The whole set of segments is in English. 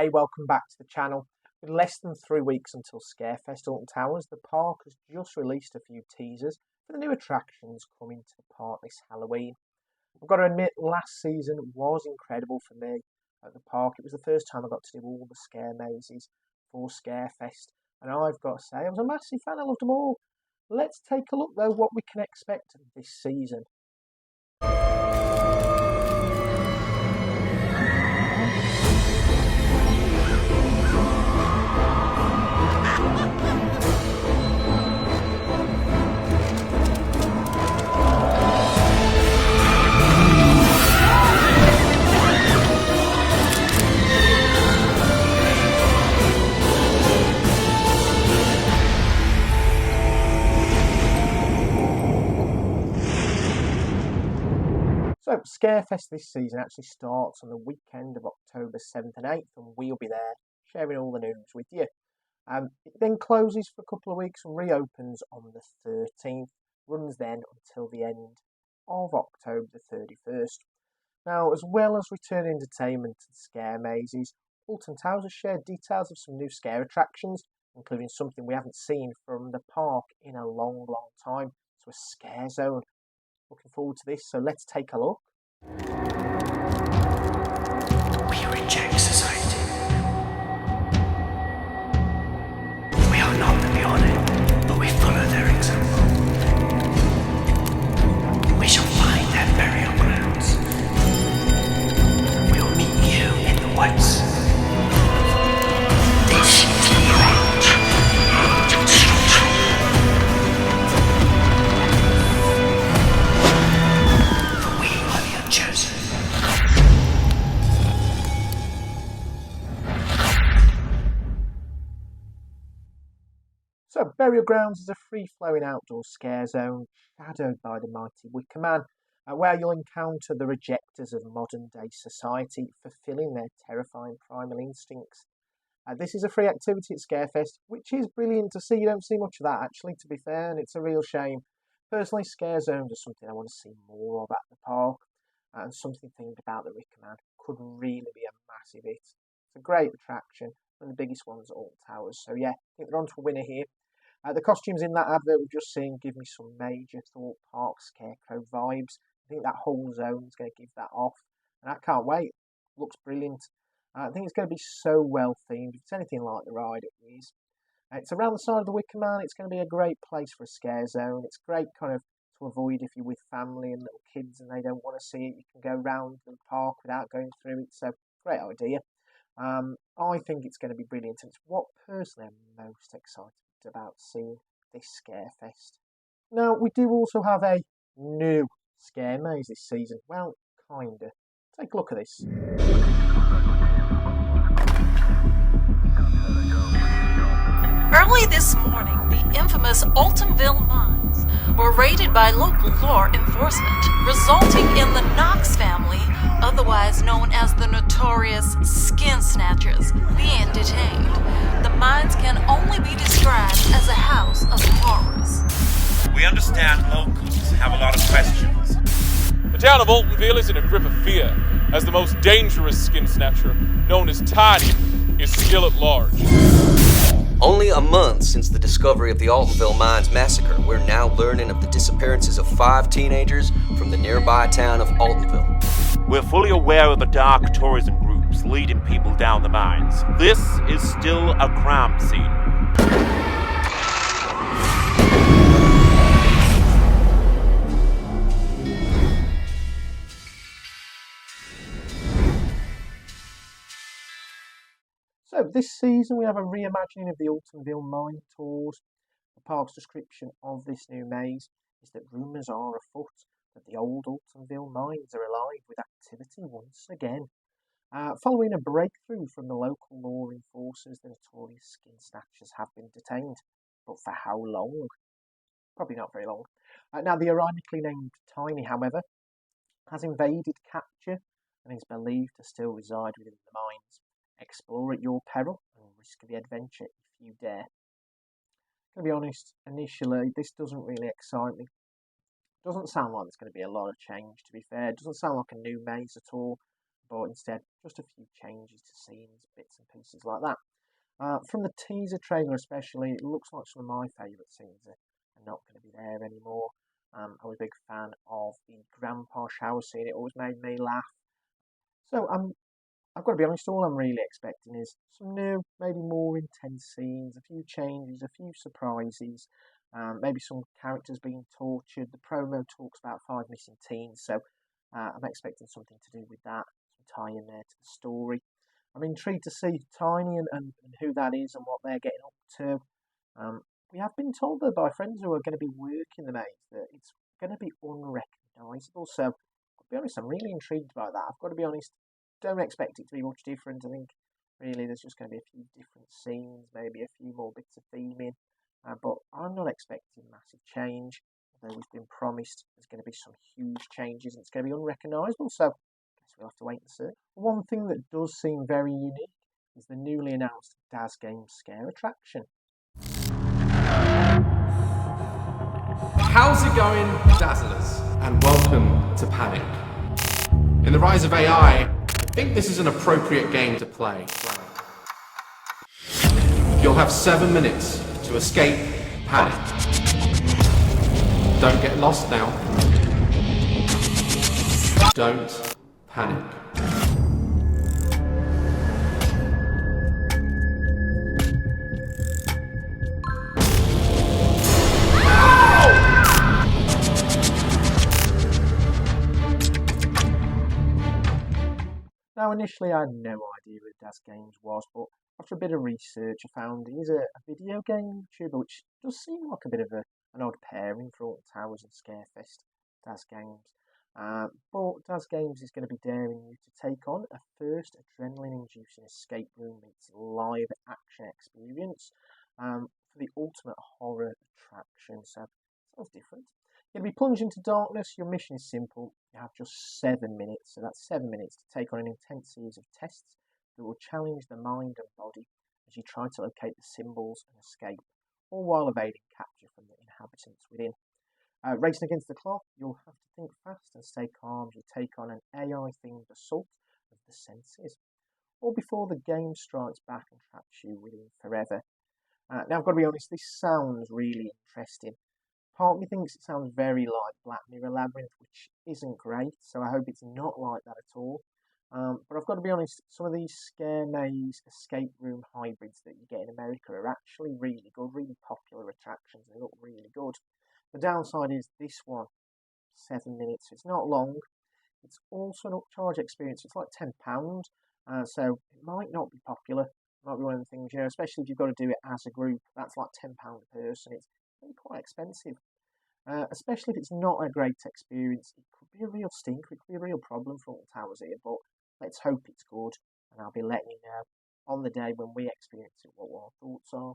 Hey, welcome back to the channel. With less than 3 weeks until Scarefest Alton Towers, the park has just released a few teasers for the new attractions coming to the park this Halloween. I've got to admit, last season was incredible for me at the park. It was the first time I got to do all the scare mazes for Scarefest, and I've got to say, I was a massive fan. I loved them all. Let's take a look, though, what we can expect this season. So, Scarefest this season actually starts on the weekend of October 7th and 8th, and we'll be there sharing all the news with you. It then closes for a couple of weeks and reopens on the 13th, runs then until the end of October the 31st. Now, as well as returning entertainment to the scare mazes, Alton Towers has shared details of some new scare attractions, including something we haven't seen from the park in a long time, so a Scarezone. Looking forward to this, so let's take a look. We reject society. We are not beyond it, but we follow their example. We shall find their burial grounds. We will meet you in the woods. This is the age of destruction. We are the unchosen. So, Burial Grounds is a free-flowing outdoor scare zone shadowed by the mighty WICKERMAN, where you'll encounter the rejectors of modern-day society, fulfilling their terrifying primal instincts. This is a free activity at Scarefest, which is brilliant to see. You don't see much of that, actually, to be fair, and it's a real shame. Personally, scare zones are something I want to see more of at the park, and something themed about the WICKERMAN could really be a massive hit. It's a great attraction, one of the biggest ones at Alton Towers, so yeah, I think they're on to a winner here. The costumes in that advert we've just seen give me some major Thorpe Park Scarecrow vibes. I think that whole zone is going to give that off, and I can't wait. Looks brilliant. I think it's going to be so well themed. If it's anything like the ride, it is. It's around the side of the WICKERMAN. It's going to be a great place for a scare zone. It's great kind of to avoid if you're with family and little kids and they don't want to see it. You can go round the park without going through it. So, great idea. I think it's going to be brilliant, and it's what personally I'm most excited about seeing this Scarefest. Now, we do also have a new scare maze this season. Well, kinda. Take a look at this. Early this morning, the infamous Altonville mines were raided by local law enforcement, resulting in the Knox family, otherwise known as the notorious Skin Snatchers, being detained. The mines can only be described as a house of horrors. We understand locals have a lot of questions. The town of Altonville is in a grip of fear, as the most dangerous skin snatcher, known as Tiny, is still at large. Only a month since the discovery of the Altonville Mines massacre, we're now learning of the disappearances of 5 teenagers from the nearby town of Altonville. We're fully aware of the dark tourism groups leading people down the mines. This is still a crime scene. So, this season we have a reimagining of the Altonville mine tours. The park's description of this new maze is that rumours are afoot that the old Altonville mines are alive with activity once again. Following a breakthrough from the local law enforcers, the notorious Skin Snatchers have been detained. But for how long? Probably not very long. Now, the ironically named Tiny, however, has evaded capture and is believed to still reside within the mines. Explore at your peril and risk the adventure if you dare. To be honest, initially, this doesn't really excite me. Doesn't sound like there's going to be a lot of change, to be fair. It doesn't sound like a new maze at all. but instead just a few changes to scenes, bits and pieces like that. From the teaser trailer especially, it looks like some of my favourite scenes are not going to be there anymore. I was a big fan of the grandpa shower scene. It always made me laugh. So I've got to be honest, all I'm really expecting is some new, maybe more intense scenes, a few changes, a few surprises, maybe some characters being tortured. The promo talks about 5 missing teens, so I'm expecting something to do with that, some tie in there to the story. I'm intrigued to see Tiny and who that is and what they're getting up to. We have been told, though, by friends who are going to be working the maze that it's going to be unrecognisable. So, I'll be honest, I'm really intrigued by that. I've got to be honest, don't expect it to be much different. I think, really, there's just going to be a few different scenes, maybe a few more bits of theming. But I'm not expecting massive change. Although we've been promised there's going to be some huge changes and it's going to be unrecognisable. So, I guess we'll have to wait and see. One thing that does seem very unique is the newly announced Daz Games Scare attraction. How's it going, Dazzlers? And welcome to Panic. In the rise of AI, I think this is an appropriate game to play. You'll have 7 minutes to escape panic. Don't get lost now. Don't panic. Now, initially, I had no idea who Daz Games was, but after a bit of research, I found he's a video game YouTuber, which does seem like a bit of an odd pairing for Alton Towers and Scarefest, Daz Games. But Daz Games is going to be daring you to take on a first adrenaline-inducing escape room meets live action experience for the ultimate horror attraction. So, sounds different. You're going to be plunged into darkness. Your mission is simple. You have just 7 minutes, so that's 7 minutes to take on an intense series of tests that will challenge the mind and body as you try to locate the symbols and escape, all while evading capture from the inhabitants within. Racing against the clock, you'll have to think fast and stay calm as you take on an AI-themed assault of the senses, all before the game strikes back and traps you within forever. Now, I've got to be honest, this sounds really interesting. Part of me thinks it sounds very like Black Mirror Labyrinth, which isn't great, so I hope it's not like that at all. But I've got to be honest, some of these scare maze escape room hybrids that you get in America are actually really good, really popular attractions. They look really good. The downside is this one, 7 minutes. It's not long. It's also an upcharge experience. It's like £10, so it might not be popular. It might be one of the things, especially if you've got to do it as a group. That's like £10 a person. It's really quite expensive. Especially if it's not a great experience. It could be a real stinker. It could be a real problem for Alton Towers here, but let's hope it's good. And I'll be letting you know on the day when we experience it what our thoughts are.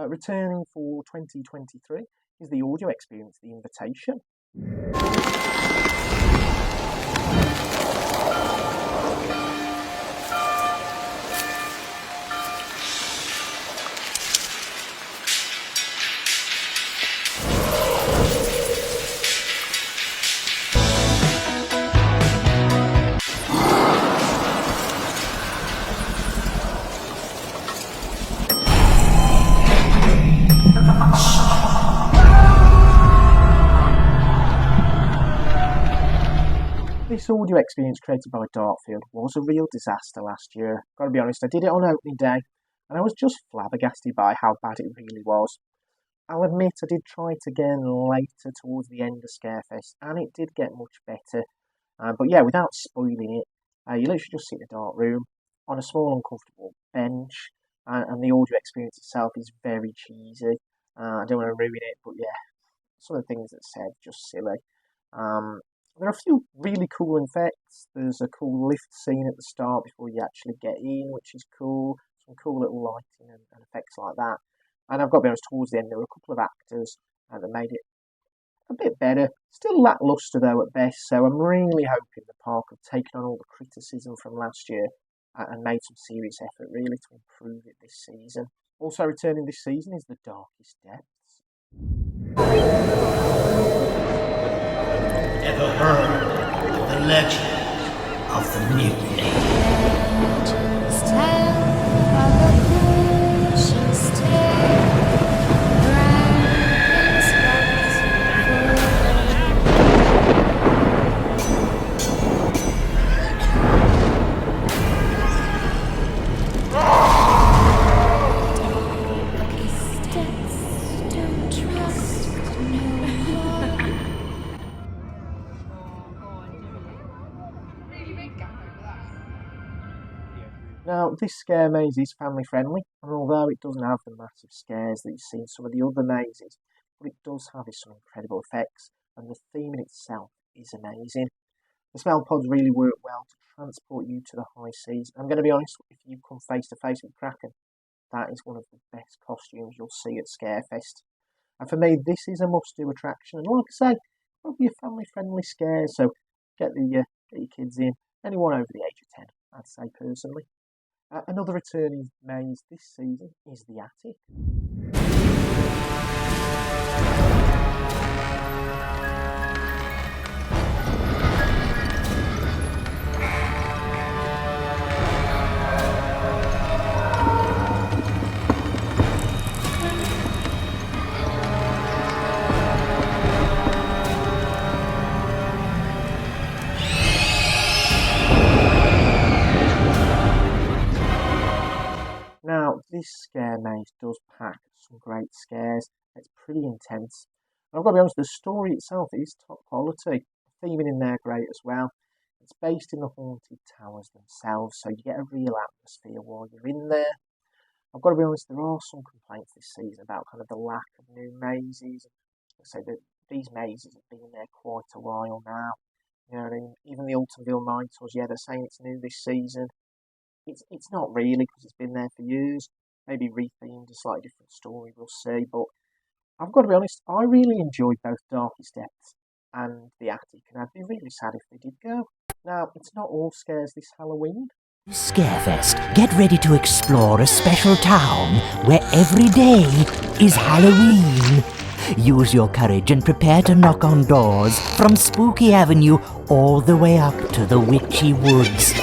Returning for 2023 is the audio experience, The Invitation. This audio experience created by Darkfield was a real disaster last year. Gotta be honest, I did it on opening day, and I was just flabbergasted by how bad it really was. I'll admit I did try it again later towards the end of Scarefest, and it did get much better. But yeah, without spoiling it, you literally just sit in a dark room on a small uncomfortable bench, and the audio experience itself is very cheesy. I don't want to ruin it, but yeah, some of the things that said just silly. There are a few really cool effects. There's a cool lift scene at the start before you actually get in, which is cool. Some cool little lighting and effects like that. And I've got to be honest, towards the end there were a couple of actors that made it a bit better. Still lacklustre though at best, so I'm really hoping the park have taken on all the criticism from last year and made some serious effort really to improve it this season. Also returning this season is the Darkest Depths. Ever heard of the legend of the mutiny? Now, this scare maze is family friendly, and although it doesn't have the massive scares that you see in some of the other mazes, what it does have is some incredible effects, and the theme in itself is amazing. The smell pods really work well to transport you to the high seas. I'm going to be honest, if you come face to face with Kraken, that is one of the best costumes you'll see at Scarefest. And for me, this is a must-do attraction, and like I say, it'll be a family-friendly scare, so get your kids in, anyone over the age of 10, I'd say personally. Another returning maze this season is the Attic. Now, this scare maze does pack some great scares. It's pretty intense. And I've got to be honest, the story itself is top quality. The theming in there great as well. It's based in the haunted towers themselves, so you get a real atmosphere while you're in there. I've got to be honest, there are some complaints this season about kind of the lack of new mazes. So that these mazes have been there quite a while now. You know what I mean? Even the Altonville Mine Tours, yeah, they're saying it's new this season. It's not really, because it's been there for years. Maybe rethemed, a slightly different story, we'll see. But I've got to be honest, I really enjoyed both Darkest Depths and the Attic, and I'd be really sad if they did go. Now, it's not all scares this Halloween. Scarefest, get ready to explore a special town where every day is Halloween. Use your courage and prepare to knock on doors from Spooky Avenue all the way up to the Witchy Woods.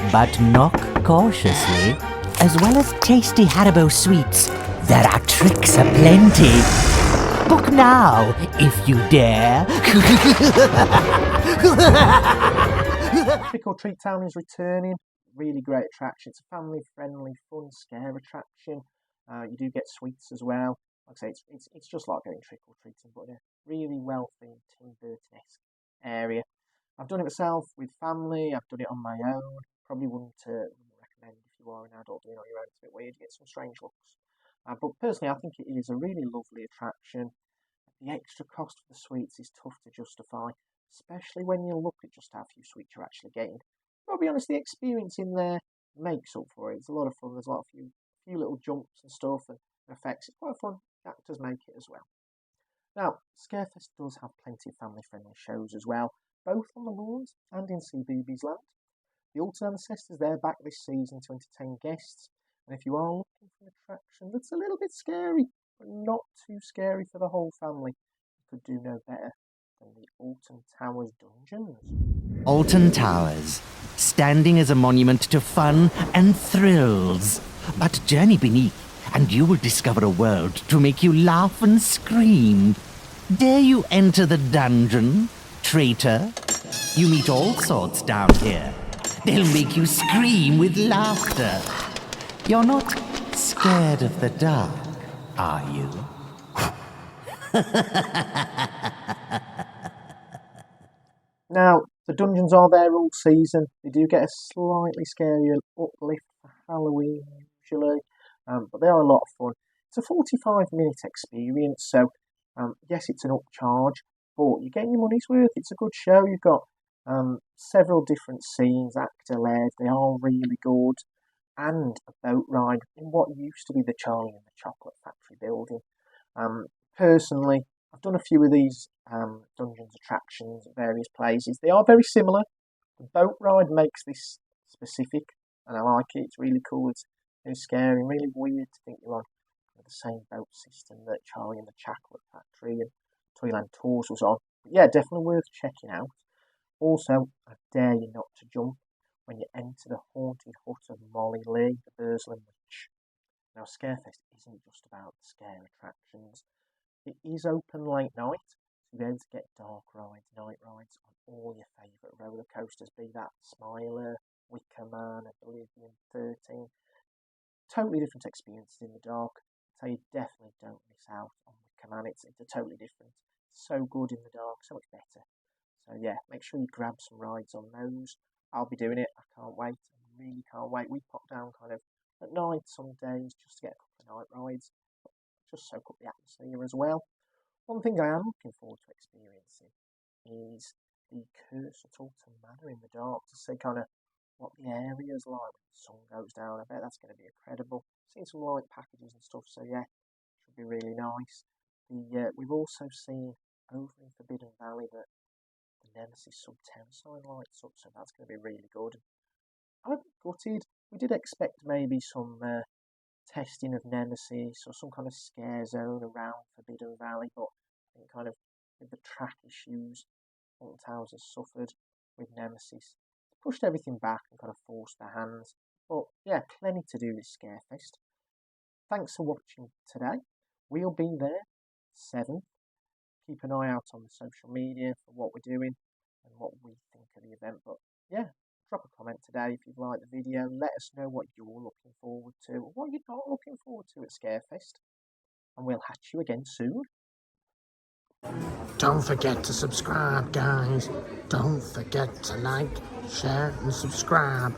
But knock cautiously. As well as tasty Haribo sweets, there are tricks aplenty. Book now, if you dare. Trick or Treat Town is returning. Really great attraction. It's a family-friendly, fun scare attraction. You do get sweets as well. Like I say, it's just like going trick or treating, but in a really well-themed Tim Burton-esque area. I've done it myself with family. I've done it on my own. Probably wouldn't recommend if you are an adult doing it on your own. It's a bit weird. You get some strange looks. But personally, I think it is a really lovely attraction. The extra cost for the sweets is tough to justify, especially when you look at just how few sweets you're actually getting. I'll be honest, the experience in there makes up for it. It's a lot of fun. There's a lot of few little jumps and stuff and effects. It's quite fun. The actors make it as well. Now, Scarefest does have plenty of family-friendly shows as well, both on the lawns and in CBeebies Land. The Alton Ancestors, they're back this season to entertain guests, and if you are looking for an attraction that's a little bit scary, but not too scary for the whole family, you could do no better than the Alton Towers Dungeons. Alton Towers, standing as a monument to fun and thrills. But journey beneath, and you will discover a world to make you laugh and scream. Dare you enter the dungeon, traitor? You meet all sorts down here. They'll make you scream with laughter. You're not scared of the dark, are you? Now, the dungeons are there all season. They do get a slightly scarier uplift for Halloween usually, but they are a lot of fun. It's a 45-minute experience, so yes, it's an upcharge, but you're getting your money's worth. It's a good show. You've got several different scenes, actor-led. They are really good. And a boat ride in what used to be the Charlie and the Chocolate Factory building. Personally, I've done a few of these dungeons attractions at various places. They are very similar. The boat ride makes this specific, and I like it. It's really cool. It's very scary and really weird to think you're on the same boat system that Charlie and the Chocolate Factory and Toyland Tours was on. But yeah, definitely worth checking out. Also, I dare you not to jump when you enter the haunted hut of Molly Lee, the Burzlin Witch. Now, Scarefest isn't just about the scare attractions. It is open late night, so you'll be able to get dark rides, night rides on all your favourite roller coasters, be that Smiler, WICKERMAN, Oblivion 13. Totally different experiences in the dark. So you definitely don't miss out on WICKERMAN. It's a totally different. So good in the dark, so much better. So yeah, make sure you grab some rides on those. I'll be doing it. I can't wait. I really can't wait. We pop down kind of at night some days just to get a couple of night rides. Just soak up the atmosphere as well. One thing I am looking forward to experiencing is the curse at Alton Manor in the dark, to see kind of what the area's like when the sun goes down. I bet that's going to be incredible. Seen some light packages and stuff, so yeah, should be really nice. We've also seen over in Forbidden Valley that the Nemesis sub-10 sign lights up, so that's going to be really good. I'm a bit gutted. We did expect maybe some testing of Nemesis or some kind of scare zone around Forbidden Valley, but I think kind of with the track issues Alton Towers has suffered with Nemesis, pushed everything back and kind of forced their hands. But yeah, plenty to do this Scarefest. Thanks for watching today. We'll be there 7th. Keep an eye out on the social media for what we're doing and what we think of the event. But yeah, drop a comment today if you've liked the video. Let us know what you're looking forward to or what you're not looking forward to at Scarefest. And we'll hatch you again soon. Don't forget to subscribe, guys. Don't forget to like, share, and subscribe.